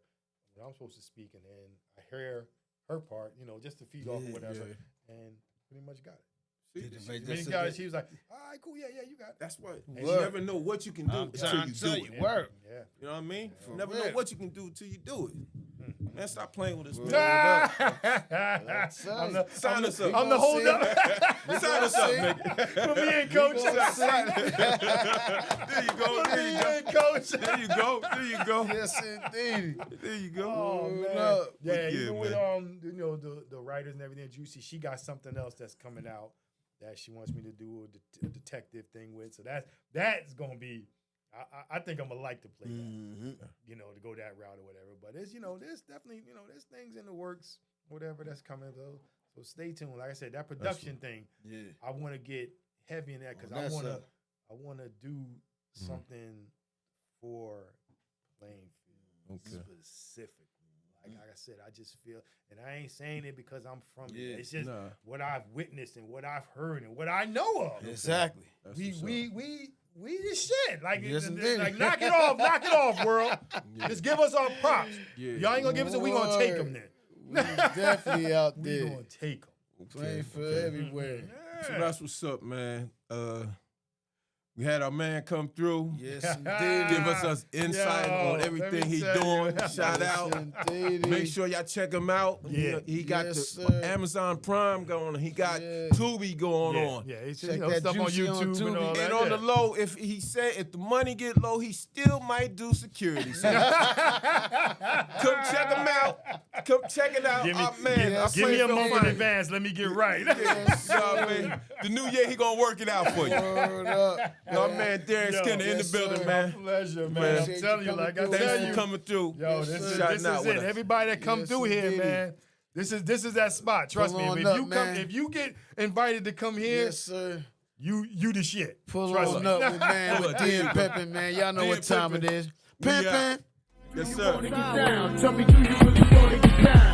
I'm supposed to speak, and then I hear her part, just to feed off or whatever, and pretty much got it. She got it. She was like, all right, cool, yeah, you got it. That's what. And you never know what you can do until you do it. Work. Yeah. You know what I mean? For You never real. know what you can do until you do it. Man, stop playing with us, man. Sign us up. I'm the hold up. Sign us up, nigga. Put me in, coach. There you go. Put me in, coach. There you go. There you go. Yes, indeed. There you go. Oh man, up. yeah. Yeah, Even with man. the writers and everything, Juicy, she got something else that's coming out that she wants me to do a detective thing with. So that's gonna be. I think I'm gonna like to play that, to go that route or whatever. But it's there's definitely there's things in the works, whatever that's coming. So stay tuned. Like I said, that production thing. Yeah, I want to get heavy in that because I want to do something for Plainfield specifically. Like I said, I just feel, and I ain't saying it because I'm from here. It's just what I've witnessed and what I've heard and what I know of. Exactly. We the shit. Like, Yes, like knock it off, world. Just give us our props. Yeah. Y'all ain't gonna give us it. We gonna take them then. We definitely out We there. gonna take them. Playing for everywhere. So that's what's up, man. We had our man come through. Yes, indeed. Give us insight on everything he doing. Shout out. Indeed. Make sure y'all check him out. Yeah. He got Yes, the sir. Amazon Prime going on. He got Tubi going on. Yeah, it's Check stuff that on Juicy on YouTube and Tubi. all that. And on the low, if the money get low, he still might do security. So come check him out. Come check it out. Give me, Man, give me a month in advance. Let me get right. Yes, man. The new year, he gonna work it out for you. Word up. Our man Darren Yo, Skinner in the yes, building, sir. man. Pleasure, man. Man. I'm telling you, like I Thanks tell for you, coming through. yo, Yes, this sir. is Shouting out with it. us. Everybody that come Yes, through here, indeedy. man. This is that spot. Trust me. Pull If on you up, come, man. if you get invited to come here, Yes, sir. you the shit. Pull Trust on me. up with man Pull with up. D and Pimpin, man. Y'all know D what and time Pimpin. it is. We out. Pimpin'. Yes, You sir. wanna get down? Tell me, do you really wanna get down?